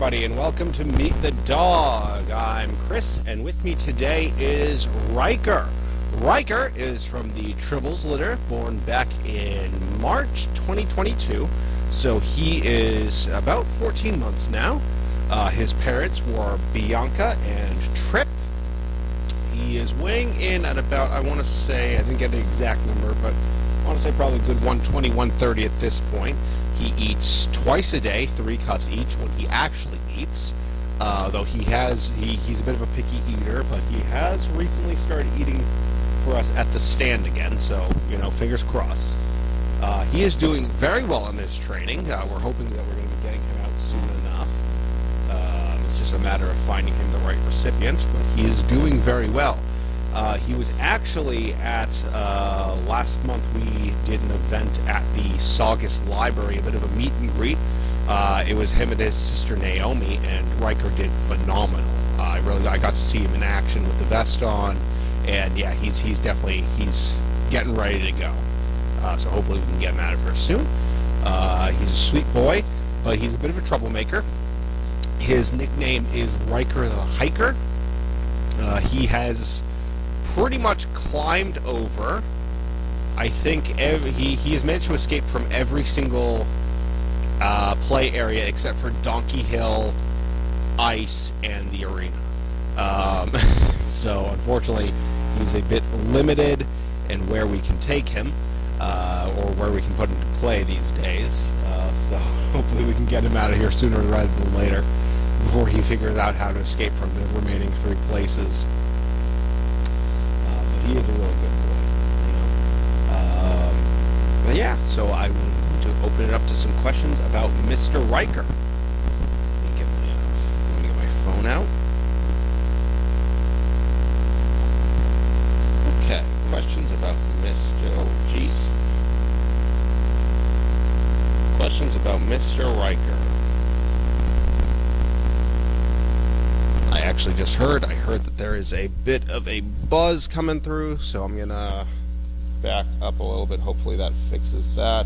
everybody, and welcome to Meet the Dog. I'm Chris, and with me today is Riker. Riker is from the Tribbles litter, born back in March 2022, so he is about 14 months now. His parents were Bianca and Trip. He is weighing in at about, I want to say, I didn't get an exact number, but I want to say probably a good 120, 130 at this point. He eats twice a day, 3 cups each when he actually eats. Though he's a bit of a picky eater, but he has recently started eating for us at the stand again, so, fingers crossed. He is doing very well in this training. We're hoping that we're going to be getting him out soon enough. It's just a matter of finding him the right recipient, but he is doing very well. He was actually at, last month we did an event at the Saugus Library, a bit of a meet and greet. It was him and his sister Naomi, and Riker did phenomenal. I got to see him in action with the vest on, and yeah, he's getting ready to go. So hopefully we can get him out of here soon. He's a sweet boy, but he's a bit of a troublemaker. His nickname is Riker the Hiker. He has pretty much climbed over, I think, he has managed to escape from every single play area except for Donkey Hill, Ice, and the arena. So unfortunately he's a bit limited in where we can take him, or where we can put him to play these days. So hopefully we can get him out of here sooner rather than later, before he figures out how to escape from the remaining 3 places. He is a really good boy, but yeah, so I want to open it up to some questions about Mr. Riker. Let me get my phone out. Okay, questions about Questions about Mr. Riker. I actually just heard that there is a bit of a buzz coming through, so I'm gonna back up a little bit. Hopefully that fixes that.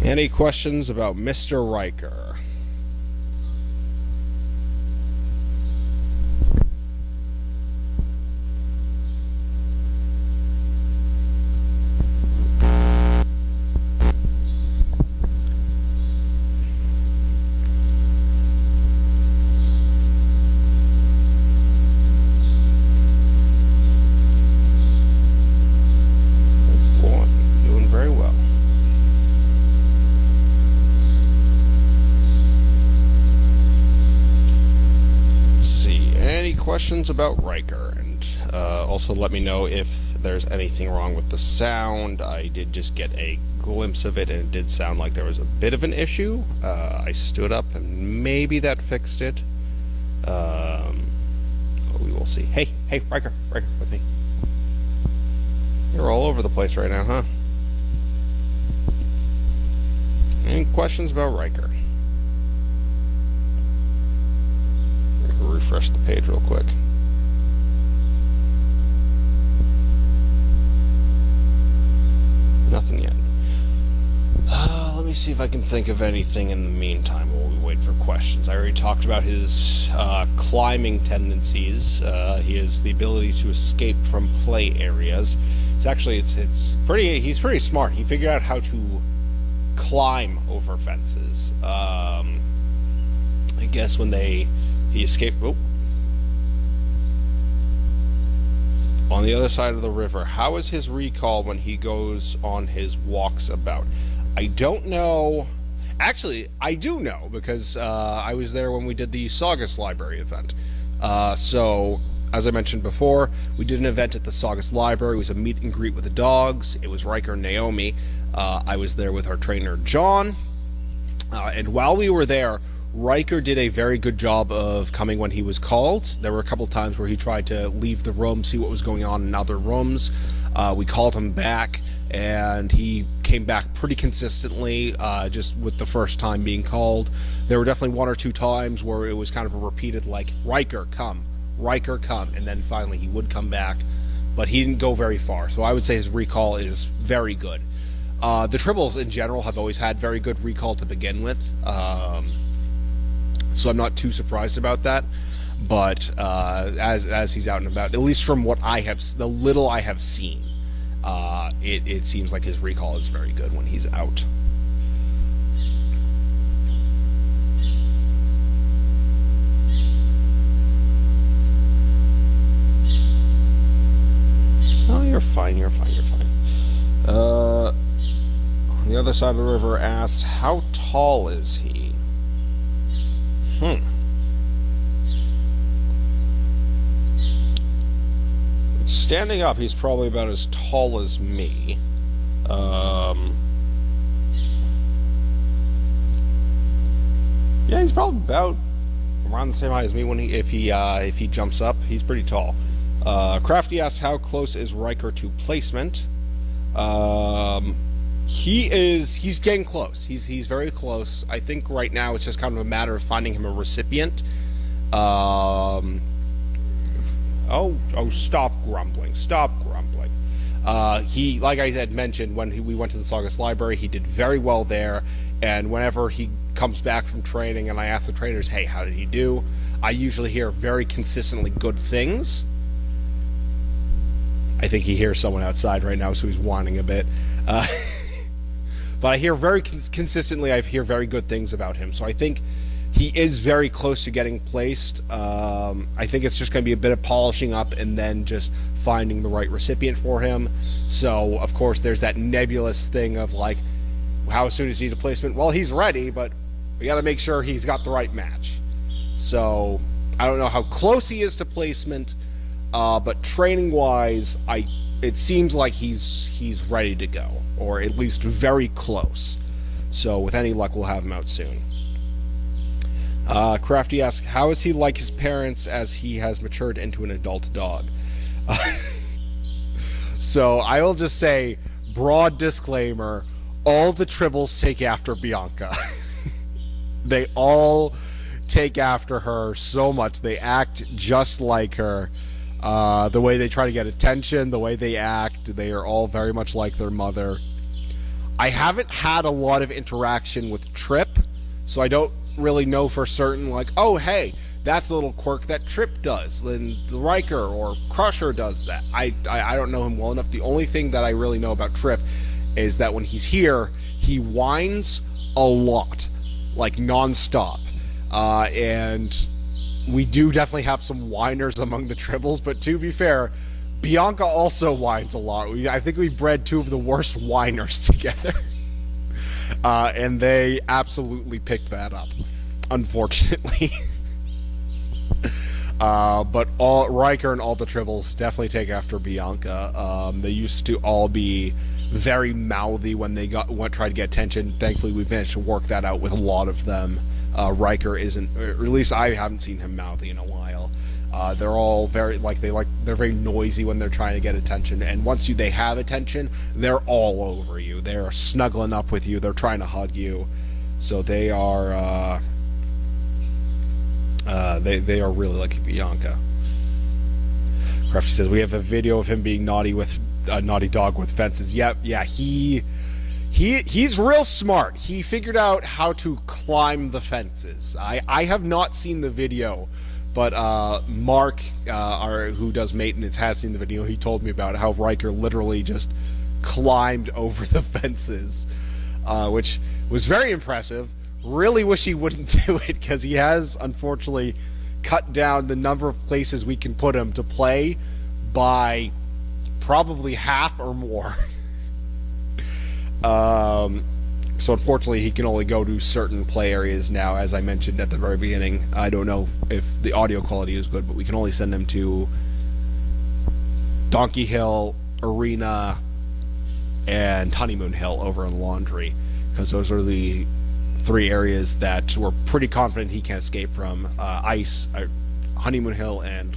Any questions about Mr. Riker? Questions about Riker, and also let me know if there's anything wrong with the sound. I did just get a glimpse of it, and it did sound like there was a bit of an issue. I stood up, and maybe that fixed it. We will see. Hey, Riker, with me. You're all over the place right now, huh? Any questions about Riker? Refresh the page real quick. Nothing yet. Let me see if I can think of anything in the meantime while we wait for questions. I already talked about his climbing tendencies. He has the ability to escape from play areas. He's pretty smart. He figured out how to climb over fences. I guess when he escaped. Oh. On the other side of the river. How is his recall when he goes on his walks about? I don't know. Actually, I do know, because I was there when we did the Saugus Library event. So, as I mentioned before, we did an event at the Saugus Library. It was a meet and greet with the dogs. It was Riker and Naomi. I was there with our trainer, John. And while we were there, Riker did a very good job of coming when he was called. There were a couple times where he tried to leave the room, see what was going on in other rooms. We called him back, and he came back pretty consistently, just with the first time being called. There were definitely 1 or 2 times where it was kind of a repeated, like, Riker, come, and then finally he would come back, but he didn't go very far. So I would say his recall is very good. The Tribbles in general have always had very good recall to begin with, so I'm not too surprised about that. But as he's out and about, at least from what the little I have seen, it seems like his recall is very good when he's out. Oh, you're fine, you're fine, you're fine. On the other side of the river asks, how tall is he? Standing up, he's probably about as tall as me. Yeah, he's probably about around the same height as me when if he jumps up. He's pretty tall. Crafty asks, how close is Riker to placement? He's getting close. He's very close. I think right now it's just kind of a matter of finding him a recipient. Oh, stop grumbling. Stop grumbling. He, like I had mentioned, when we went to the Saugus Library, he did very well there, and whenever he comes back from training and I ask the trainers, hey, how did he do? I usually hear very consistently good things. I think he hears someone outside right now, so he's whining a bit. But I hear very consistently, I hear very good things about him, so I think he is very close to getting placed. I think it's just going to be a bit of polishing up and then just finding the right recipient for him. So, of course, there's that nebulous thing of, like, how soon is he to placement? Well, he's ready, but we got to make sure he's got the right match. So, I don't know how close he is to placement, but training-wise, it seems like he's ready to go, or at least very close. So, with any luck, we'll have him out soon. Crafty asks, how is he like his parents as he has matured into an adult dog? So I will just say, broad disclaimer, all the Tribbles take after Bianca. They all take after her so much. They act just like her. The way they try to get attention, the way they act, they are all very much like their mother. I haven't had a lot of interaction with Trip, so I don't really know for certain, like, oh, hey, that's a little quirk that Trip does, then the Riker or Crusher does that. I don't know him well enough. The only thing that I really know about Trip is that when he's here, he whines a lot, like non-stop. And we do definitely have some whiners among the Tribbles, but to be fair, Bianca also whines a lot. I think we bred two of the worst whiners together. And they absolutely picked that up, unfortunately. But Riker and all the Tribbles definitely take after Bianca. They used to all be very mouthy when they tried to get attention. Thankfully, we've managed to work that out with a lot of them. Riker isn't, or at least I haven't seen him mouthy in a while. They're all very they're very noisy when they're trying to get attention, and once they have attention, they're all over you. They're snuggling up with you. They're trying to hug you. So they are they are really like Bianca. Crafty says we have a video of him being naughty with a naughty dog with fences. Yep, yeah, he's real smart. He figured out how to climb the fences. I have not seen the video, but Mark, who does maintenance, has seen the video. He told me about how Riker literally just climbed over the fences, which was very impressive. Really wish he wouldn't do it, because he has, unfortunately, cut down the number of places we can put him to play by probably half or more. So unfortunately, he can only go to certain play areas now, as I mentioned at the very beginning. I don't know if the audio quality is good, but we can only send him to Donkey Hill, Arena, and Honeymoon Hill over in Laundry, because those are the three areas that we're pretty confident he can't escape from. Honeymoon Hill and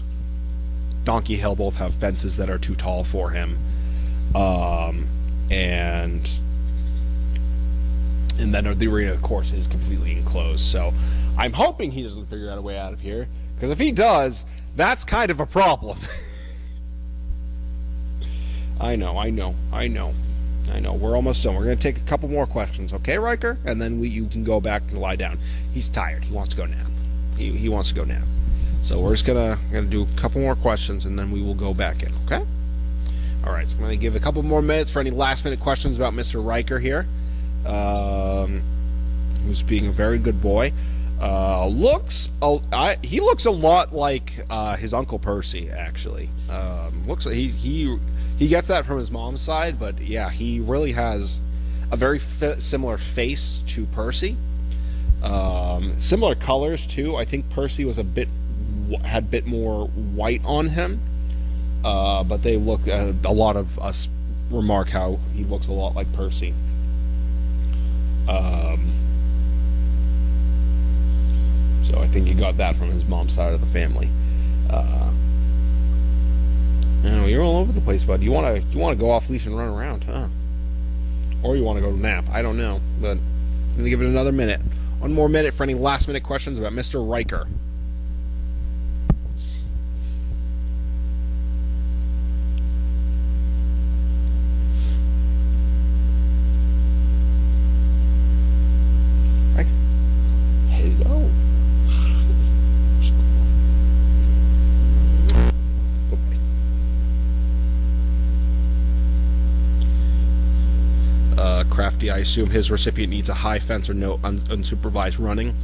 Donkey Hill both have fences that are too tall for him. And then the arena, of course, is completely enclosed. So I'm hoping he doesn't figure out a way out of here, because if he does, that's kind of a problem. I know. I know, we're almost done. We're going to take a couple more questions, okay, Riker? And then you can go back and lie down. He's tired. He wants to go nap. He wants to go nap. So we're just gonna do a couple more questions, and then we will go back in, okay? All right, so I'm going to give a couple more minutes for any last-minute questions about Mr. Riker here, who's being a very good boy. He looks a lot like his Uncle Percy, actually. Looks like he gets that from his mom's side, but yeah, he really has a very similar face to Percy. Similar colors too. I think Percy was had a bit more white on him, but they look. A lot of us remark how he looks a lot like Percy. So I think he got that from his mom's side of the family. You're all over the place, bud. You want to go off leash and run around, huh? Or you want to go nap? I don't know, but I'm gonna give it another minute. One more minute for any last-minute questions about Mr. Riker. Hello. Crafty, I assume his recipient needs a high fence or no unsupervised running.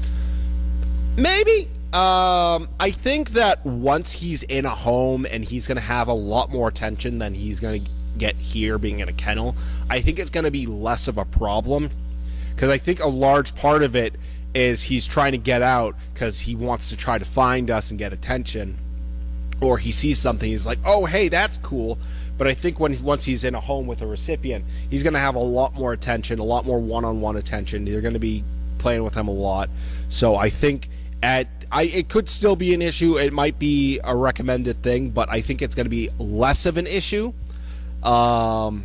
Maybe. I think that once he's in a home and he's going to have a lot more attention than he's going to get here being in a kennel, I think it's going to be less of a problem. Because I think a large part of it is he's trying to get out because he wants to try to find us and get attention. Or he sees something, he's like, oh, hey, that's cool. But I think once he's in a home with a recipient, he's going to have a lot more attention, a lot more one-on-one attention. They're going to be playing with him a lot. So I think it could still be an issue. It might be a recommended thing, but I think it's going to be less of an issue. Because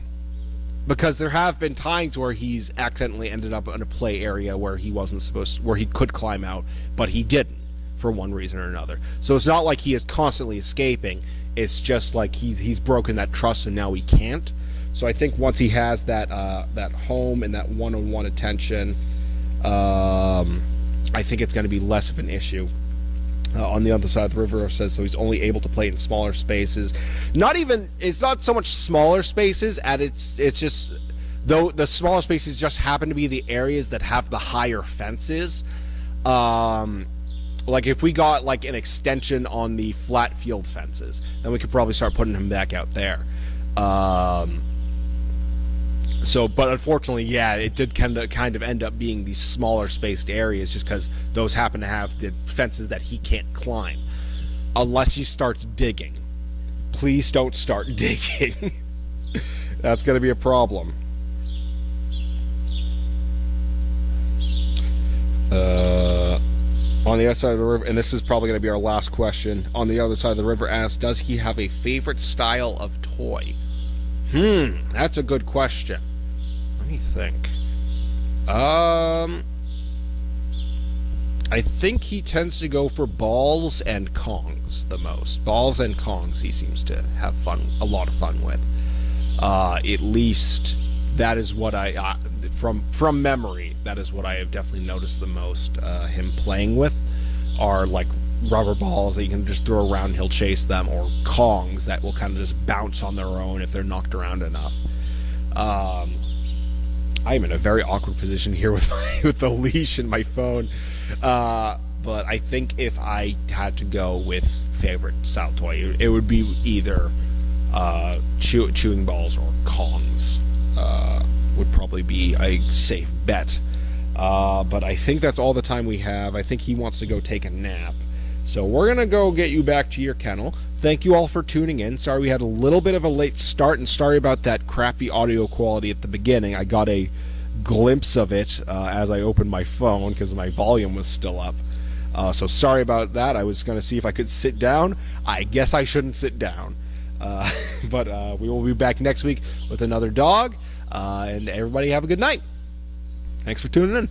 there have been times where he's accidentally ended up in a play area where he wasn't supposed to, where he could climb out, but he didn't for one reason or another. So it's not like he is constantly escaping. It's just like he's broken that trust and now he can't. So I think once he has that home and that one-on-one attention, I think it's going to be less of an issue. On the other side of the river, it says so he's only able to play in smaller spaces. It's not so much smaller spaces, it's just though the smaller spaces just happen to be the areas that have the higher fences. Like if we got like an extension on the flat field fences, then we could probably start putting him back out there. But unfortunately, yeah, it did kind of end up being these smaller spaced areas just because those happen to have the fences that he can't climb. Unless he starts digging. Please don't start digging. That's going to be a problem. On the other side of the river, and this is probably going to be our last question, on the other side of the river asks, does he have a favorite style of toy? That's a good question. Let me think. I think he tends to go for balls and Kongs the most. Balls and Kongs he seems to have a lot of fun with. At least that is what from memory, that is what I have definitely noticed the most him playing with, are like rubber balls that you can just throw around and he'll chase them, or Kongs that will kind of just bounce on their own if they're knocked around enough. I'm in a very awkward position here with the leash and my phone, but I think if I had to go with favorite style toy, it would be either chewing balls or Kongs. Would probably be a safe bet. But I think that's all the time we have. I think he wants to go take a nap. So we're going to go get you back to your kennel. Thank you all for tuning in. Sorry we had a little bit of a late start, and sorry about that crappy audio quality at the beginning. I got a glimpse of it as I opened my phone because my volume was still up. So sorry about that. I was going to see if I could sit down. I guess I shouldn't sit down. But we will be back next week with another dog. And everybody have a good night. Thanks for tuning in.